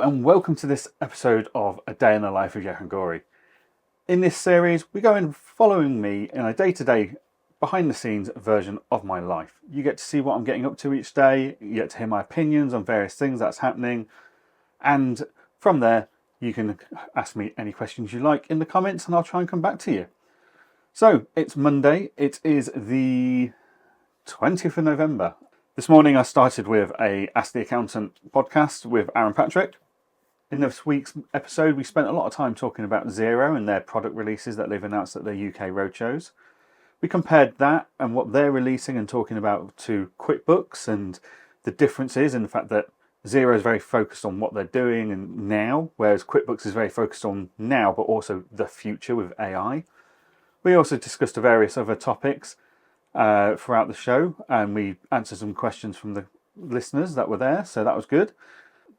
and welcome to this episode of A Day in the Life of Johann Goree. In this series, we go in following me in a day-to-day, behind-the-scenes version of my life. You get to see what I'm getting up to each day, you get to hear my opinions on various things that's happening, and from there, you can ask me any questions you like in the comments and I'll try and come back to you. So, it's Monday, it is the 20th of November. This morning I started with a Ask the Accountant podcast with Aaron Patrick. In this week's episode we spent a lot of time talking about Xero and their product releases that they've announced at their UK roadshows. We compared that and what they're releasing and talking about to QuickBooks and the differences in the fact that Xero is very focused on what they're doing and now, whereas QuickBooks is very focused on now but also the future with AI. We also discussed various other topics throughout the show, and we answered some questions from the listeners that were there, so that was good.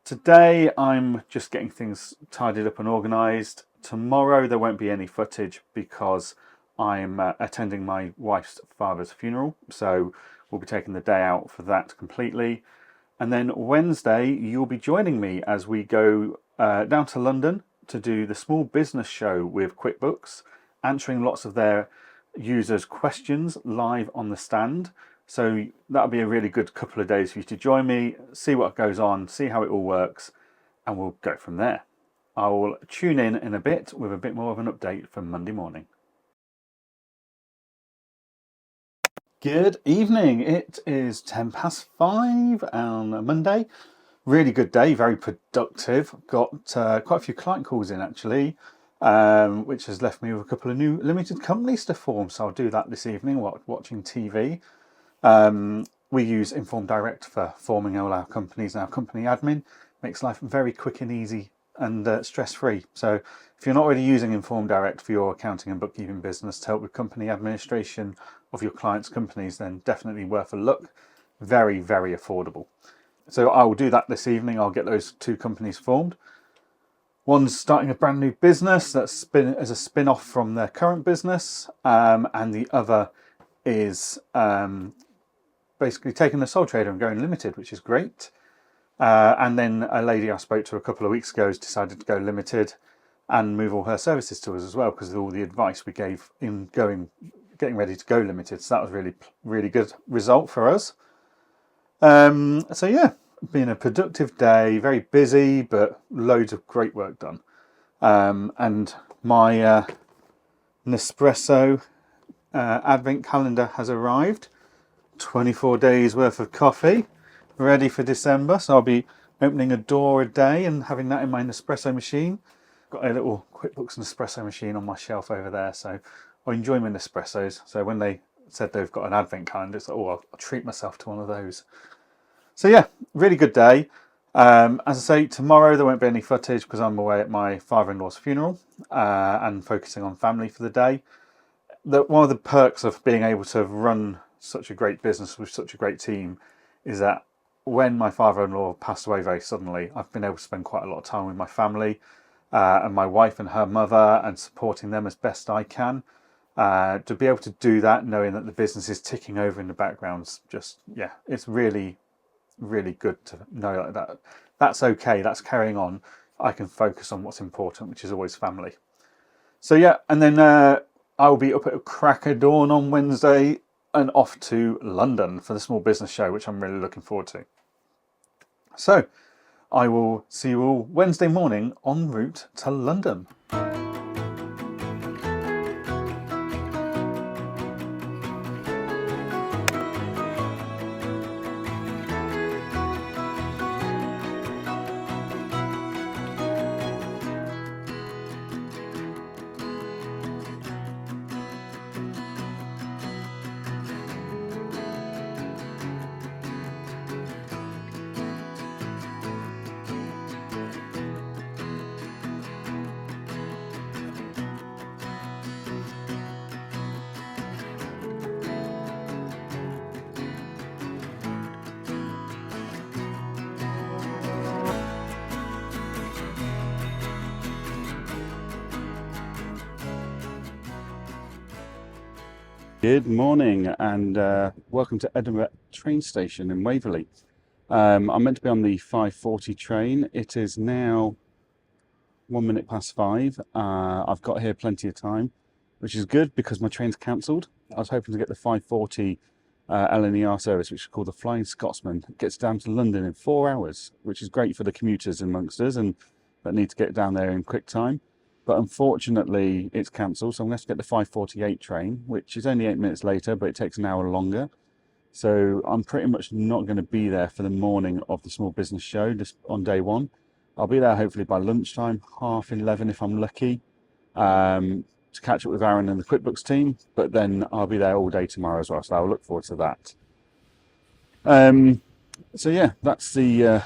Today I'm just getting things tidied up and organised. Tomorrow there won't be any footage because I'm attending my wife's father's funeral, so we'll be taking the day out for that completely. And then Wednesday you'll be joining me as we go down to London to do the small business show with QuickBooks, answering lots of their users' questions live on the stand. So that'll be a really good couple of days for you to join me, see what goes on, see how it all works, and we'll go from there. I will tune in a bit with a bit more of an update for Monday morning. Good evening. It is 5:10 on a Monday. Really good day, very productive. Got quite a few client calls in actually. Which has left me with a couple of new limited companies to form. So I'll do that this evening while watching TV. We use Inform Direct for forming all our companies and our company admin. Makes life very quick and easy and stress-free. So if you're not already using Inform Direct for your accounting and bookkeeping business to help with company administration of your clients' companies, then definitely worth a look. Very, very affordable. So I will do that this evening. I'll get those two companies formed. One's starting a brand new business that's been as a spin-off from their current business, and the other is basically taking a sole trader and going limited, which is great. And then a lady I spoke to a couple of weeks ago has decided to go limited and move all her services to us as well because of all the advice we gave in getting ready to go limited. So that was really, really good result for us. So yeah. Been a productive day, very busy, but loads of great work done. And my Nespresso advent calendar has arrived. 24 days worth of coffee, ready for December. So I'll be opening a door a day and having that in my Nespresso machine. Got a little QuickBooks Nespresso machine on my shelf over there. So I enjoy my Nespressos. So when they said they've got an advent calendar, it's like, oh, I'll treat myself to one of those. So yeah, really good day. As I say, tomorrow there won't be any footage because I'm away at my father-in-law's funeral and focusing on family for the day. One of the perks of being able to run such a great business with such a great team is that when my father-in-law passed away very suddenly, I've been able to spend quite a lot of time with my family and my wife and her mother and supporting them as best I can. To be able to do that, knowing that the business is ticking over in the background, just, yeah, it's really good to know that that's okay, that's carrying on. I can focus on what's important, which is always family. So yeah, and then I will be up at a crack of dawn on Wednesday and off to London for the small business show, which I'm really looking forward to. So I will see you all Wednesday morning en route to London. Good morning and welcome to Edinburgh train station in Waverley. I'm meant to be on the 5:40 train. It is now 1 minute past 5. I've got here plenty of time, which is good because my train's cancelled. I was hoping to get the 5:40 LNER service, which is called the Flying Scotsman. It gets down to London in 4 hours, which is great for the commuters amongst us and that need to get down there in quick time. But unfortunately, it's cancelled, so I'm going to have to get the 5:48 train, which is only 8 minutes later, but it takes an hour longer. So I'm pretty much not going to be there for the morning of the small business show, just on day one. I'll be there hopefully by lunchtime, 11:30 if I'm lucky, to catch up with Aaron and the QuickBooks team. But then I'll be there all day tomorrow as well, so I'll look forward to that. So yeah, that's the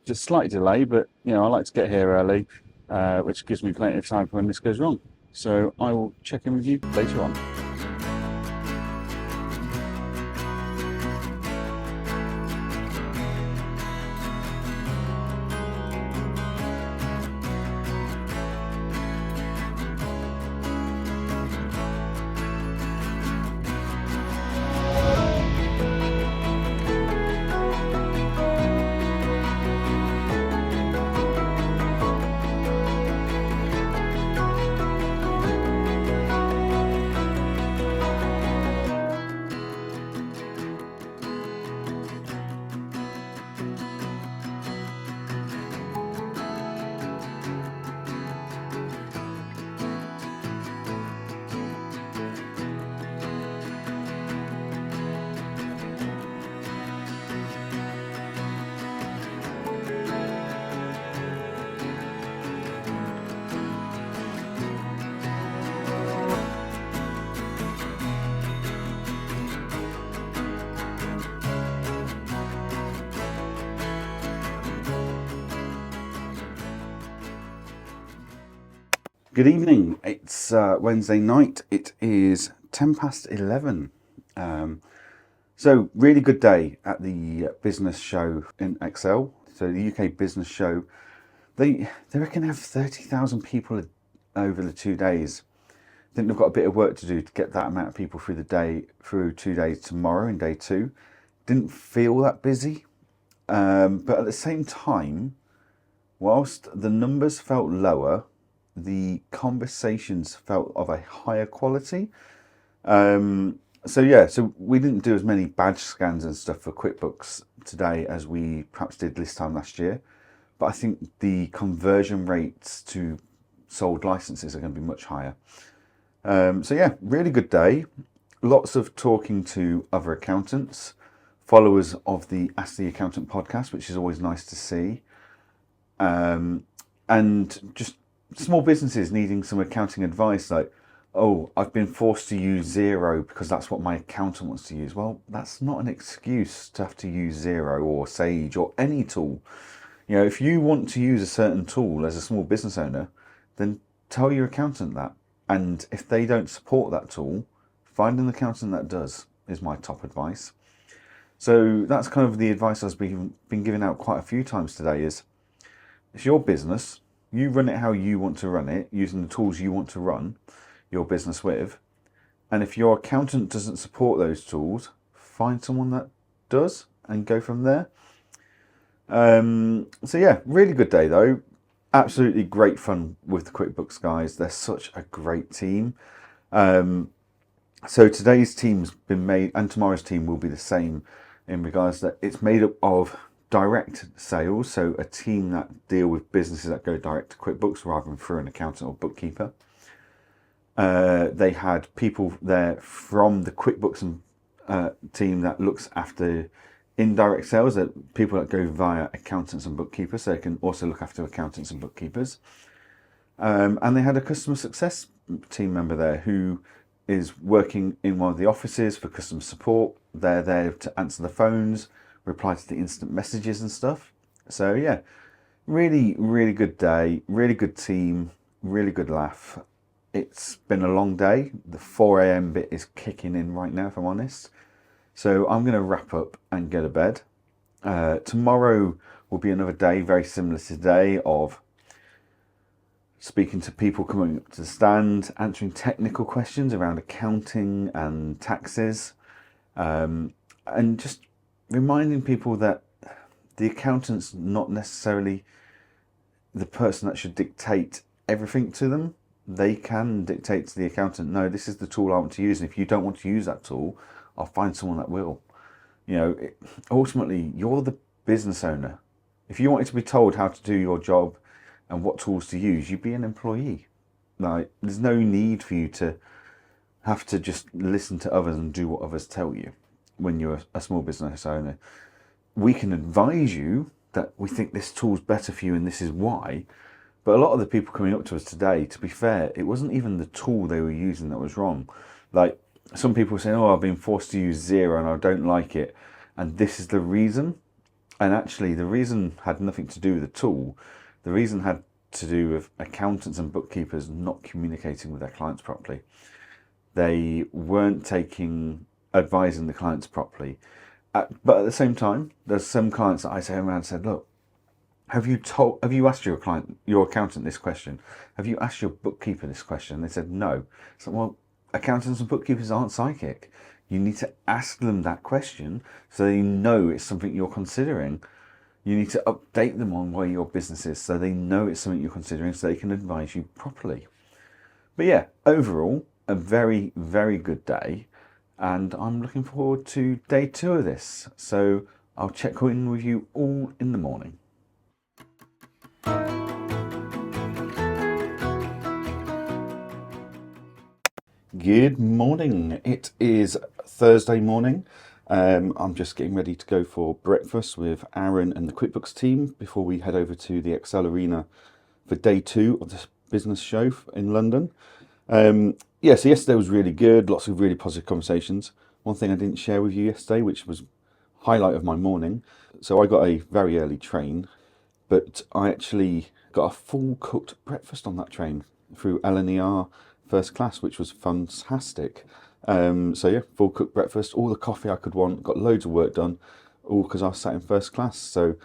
just slight delay, but I like to get here early, which gives me plenty of time for when this goes wrong. So I will check in with you later on. Good evening. It's Wednesday night. It is 11:10. So really good day at the business show in Excel. So the UK business show, they reckon they have 30,000 people over the 2 days. I think they've got a bit of work to do to get that amount of people through 2 days tomorrow in day 2. Didn't feel that busy, but at the same time, whilst the numbers felt lower, the conversations felt of a higher quality. So we didn't do as many badge scans and stuff for QuickBooks today as we perhaps did this time last year. But I think the conversion rates to sold licenses are going to be much higher. Really good day. Lots of talking to other accountants, followers of the Ask the Accountant podcast, which is always nice to see. And just small businesses needing some accounting advice, like, oh, I've been forced to use Xero because that's what my accountant wants to use. Well, that's not an excuse to have to use Xero or Sage or any tool. If you want to use a certain tool as a small business owner, then tell your accountant that. And if they don't support that tool, find an accountant that does, is my top advice. So that's kind of the advice I've been giving out quite a few times today is, it's your business. You run it how you want to run it, using the tools you want to run your business with. And if your accountant doesn't support those tools, find someone that does and go from there. Really good day though. Absolutely great fun with the QuickBooks guys. They're such a great team. So today's team's been made, and tomorrow's team will be the same in regards that it's made up of direct sales, so a team that deal with businesses that go direct to QuickBooks rather than through an accountant or bookkeeper. They had people there from the QuickBooks team that looks after indirect sales, that people that go via accountants and bookkeepers, so they can also look after accountants and bookkeepers. And they had a customer success team member there who is working in one of the offices for customer support. They're there to answer the phones, reply to the instant messages and stuff. So yeah, really, really good day, really good team, really good laugh. It's been a long day. The 4 a.m. bit is kicking in right now, if I'm honest. So I'm going to wrap up and go to bed. Tomorrow will be another day very similar to today, of speaking to people coming up to the stand, answering technical questions around accounting and taxes, and just reminding people that the accountant's not necessarily the person that should dictate everything to them. They can dictate to the accountant, no, this is the tool I want to use, and if you don't want to use that tool, I'll find someone that will. Ultimately, you're the business owner. If you wanted to be told how to do your job and what tools to use, you'd be an employee. Like, there's no need for you to have to just listen to others and do what others tell you when you're a small business owner. We can advise you that we think this tool's better for you and this is why. But a lot of the people coming up to us today, to be fair, it wasn't even the tool they were using that was wrong. Like, some people say, oh, I've been forced to use Xero and I don't like it, and this is the reason. And actually, the reason had nothing to do with the tool. The reason had to do with accountants and bookkeepers not communicating with their clients properly. They weren't advising the clients properly. But at the same time, there's some clients that I say around and said, look, have you asked your accountant this question? Have you asked your bookkeeper this question? They said no. So, well, accountants and bookkeepers aren't psychic. You need to ask them that question so they know it's something you're considering. You need to update them on where your business is so they know it's something you're considering, so they can advise you properly. But yeah, overall, a very, very good day. And I'm looking forward to day 2 of this. So I'll check in with you all in the morning. Good morning. It is Thursday morning. I'm just getting ready to go for breakfast with Aaron and the QuickBooks team before we head over to the Excel Arena for day 2 of this business show in London. So yesterday was really good. Lots of really positive conversations. One thing I didn't share with you yesterday, which was highlight of my morning. So I got a very early train, but I actually got a full cooked breakfast on that train through LNER first class, which was fantastic. Full cooked breakfast, all the coffee I could want, got loads of work done, all because I sat in first class. So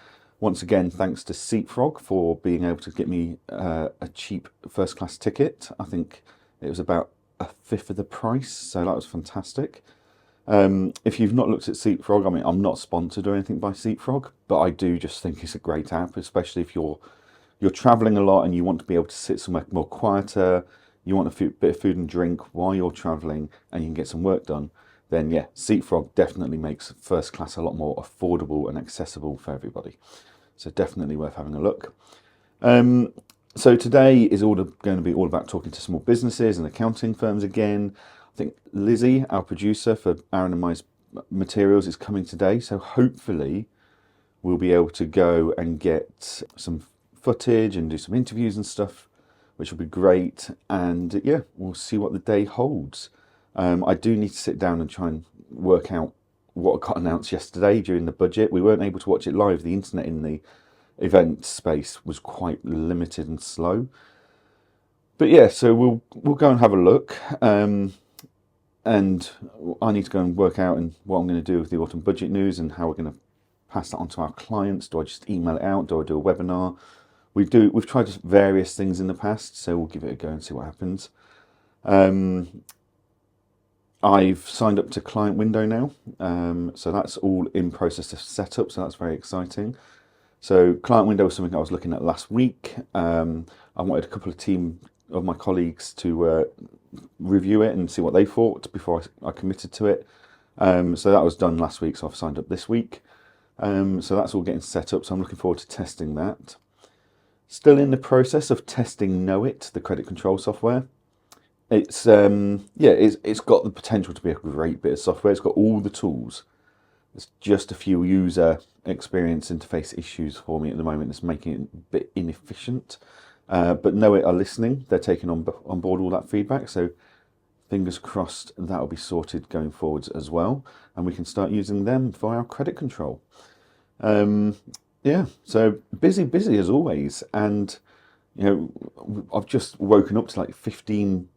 once again, thanks to Seatfrog for being able to get me a cheap first class ticket. I think it was about a fifth of the price, so that was fantastic. If you've not looked at Seatfrog, I mean, I'm not sponsored or anything by Seatfrog, but I do just think it's a great app, especially if you're traveling a lot and you want to be able to sit somewhere more quieter, you want a bit of food and drink while you're traveling and you can get some work done, then yeah, Seatfrog definitely makes first class a lot more affordable and accessible for everybody. So definitely worth having a look. So today is going to be all about talking to small businesses and accounting firms again. I think Lizzie, our producer for Aaron and my materials, is coming today. So hopefully we'll be able to go and get some footage and do some interviews and stuff, which will be great. And yeah, we'll see what the day holds. I do need to sit down and try and work out what got announced yesterday during the budget. We weren't able to watch it live. The internet in the event space was quite limited and slow. But yeah, so we'll go and have a look. And I need to go and work out what I'm going to do with the autumn budget news and how we're going to pass that on to our clients. Do I just email it out? Do I do a webinar? We've tried various things in the past, so we'll give it a go and see what happens. I've signed up to Client Window now, so that's all in process of setup, so that's very exciting. So Client Window was something I was looking at last week. I wanted a couple of my colleagues to review it and see what they thought before I committed to it. So that was done last week, so I've signed up this week. So that's all getting set up, so I'm looking forward to testing that. Still in the process of testing Knowit, the credit control software. It's got the potential to be a great bit of software. It's got all the tools. There's just a few user experience interface issues for me at the moment. It's making it a bit inefficient. But Knowit are listening. They're taking on board all that feedback. So fingers crossed that'll be sorted going forwards as well. And we can start using them for our credit control. So busy as always. And, I've just woken up to like 15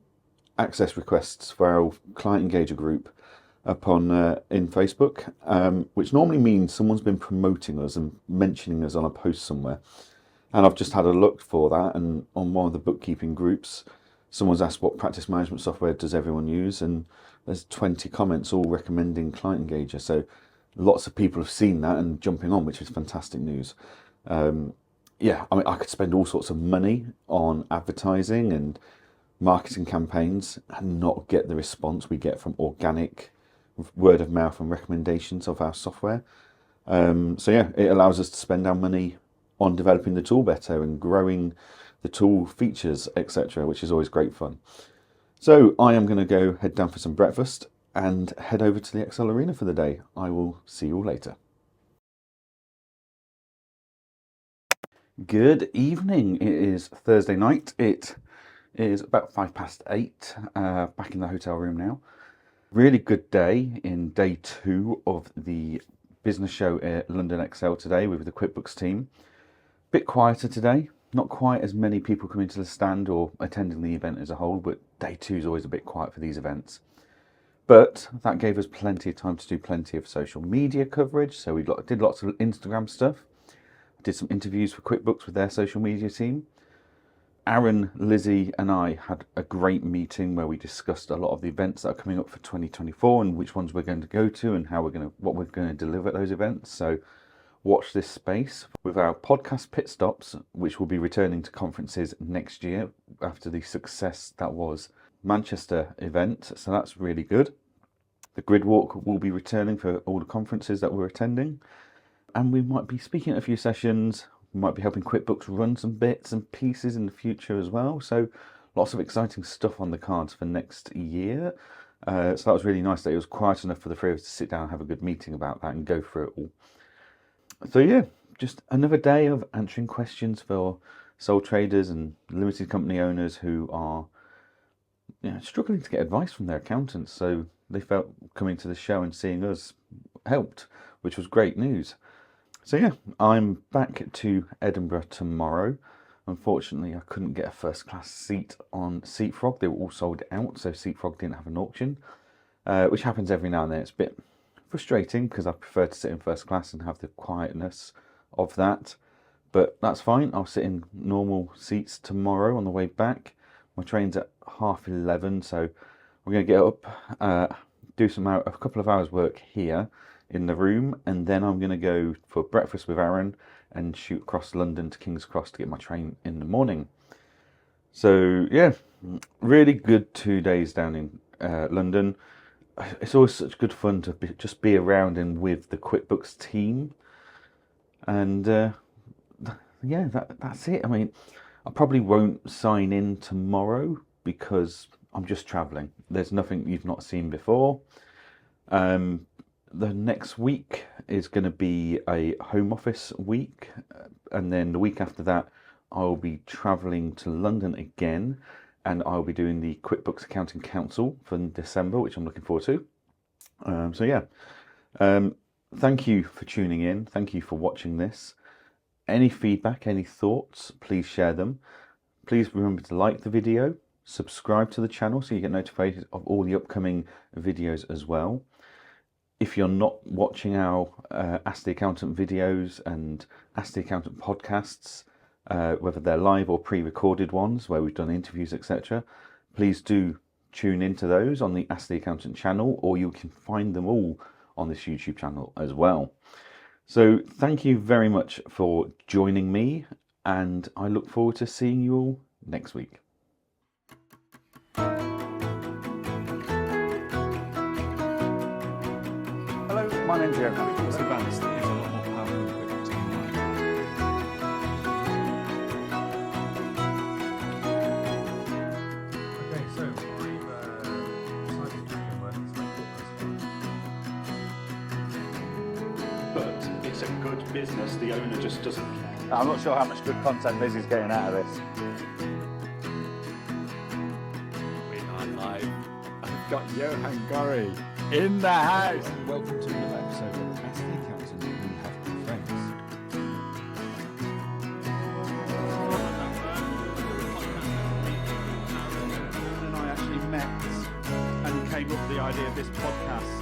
access requests for our client Engager group up on in Facebook, which normally means someone's been promoting us and mentioning us on a post somewhere. And I've just had a look for that, and on one of the bookkeeping groups, someone's asked what practice management software does everyone use, and there's 20 comments all recommending Client Engager. So lots of people have seen that and jumping on, which is fantastic news. Yeah, I mean, I could spend all sorts of money on advertising and marketing campaigns and not get the response we get from organic word of mouth and recommendations of our software. So yeah, it allows us to spend our money on developing the tool better and growing the tool features, etc., which is always great fun. So I am going to go head down for some breakfast and head over to the Excel Arena for the day. I will see you all later. Good evening. It is Thursday night. It is about 8:05, back in the hotel room now. Really good day in day 2 of the business show at London Excel today with the QuickBooks team. Bit quieter today, not quite as many people coming to the stand or attending the event as a whole, but day 2 is always a bit quiet for these events. But that gave us plenty of time to do plenty of social media coverage, so we did lots of Instagram stuff. Did some interviews for QuickBooks with their social media team. Aaron, Lizzie and I had a great meeting where we discussed a lot of the events that are coming up for 2024 and which ones we're going to go to and what we're going to deliver at those events. So watch this space with our podcast pit stops, which will be returning to conferences next year after the success that was Manchester event. So that's really good. The grid walk will be returning for all the conferences that we're attending. And we might be speaking at a few sessions. We might be helping QuickBooks run some bits and pieces in the future as well. So lots of exciting stuff on the cards for next year. So that was really nice that it was quiet enough for the 3 of us to sit down and have a good meeting about that and go through it all. So yeah, just another day of answering questions for sole traders and limited company owners who are struggling to get advice from their accountants. So they felt coming to the show and seeing us helped, which was great news. So yeah, I'm back to Edinburgh tomorrow. Unfortunately, I couldn't get a first class seat on Seatfrog. They were all sold out, so Seatfrog didn't have an auction, which happens every now and then. It's a bit frustrating because I prefer to sit in first class and have the quietness of that. But that's fine. I'll sit in normal seats tomorrow on the way back. My train's at 11:30, so we're going to get up, do a couple of hours work here in the room, and then I'm going to go for breakfast with Aaron and shoot across London to King's Cross to get my train in the morning. So yeah, really good 2 days down in London. It's always such good fun to just be around and with the QuickBooks team. And yeah, that's it. I mean, I probably won't sign in tomorrow because I'm just travelling. There's nothing you've not seen before. The next week is going to be a home office week, and then the week after that I'll be travelling to London again, and I'll be doing the QuickBooks Accounting Council for December, which I'm looking forward to. So yeah, thank you for tuning in. Thank you for watching this. Any feedback, any thoughts, please share them. Please remember to like the video, subscribe to the channel so you get notified of all the upcoming videos as well. If you're not watching our Ask the Accountant videos and Ask the Accountant podcasts, whether they're live or pre-recorded ones where we've done interviews, etc., please do tune into those on the Ask the Accountant channel, or you can find them all on this YouTube channel as well. So thank you very much for joining me, and I look forward to seeing you all next week. Hello, my name's Johann. QuickBooks Advanced is a lot more powerful than QuickBooks Online. Okay, so I've decided to convert this to QuickBooks. But it's a good business, the owner just doesn't care. I'm not sure how much good content Lizzie's getting out of this. We are live. I've got Johann Goree in the house. Welcome to another episode of Ask the Accountant. We have good friends. Aaron and I actually met and came up with the idea of this podcast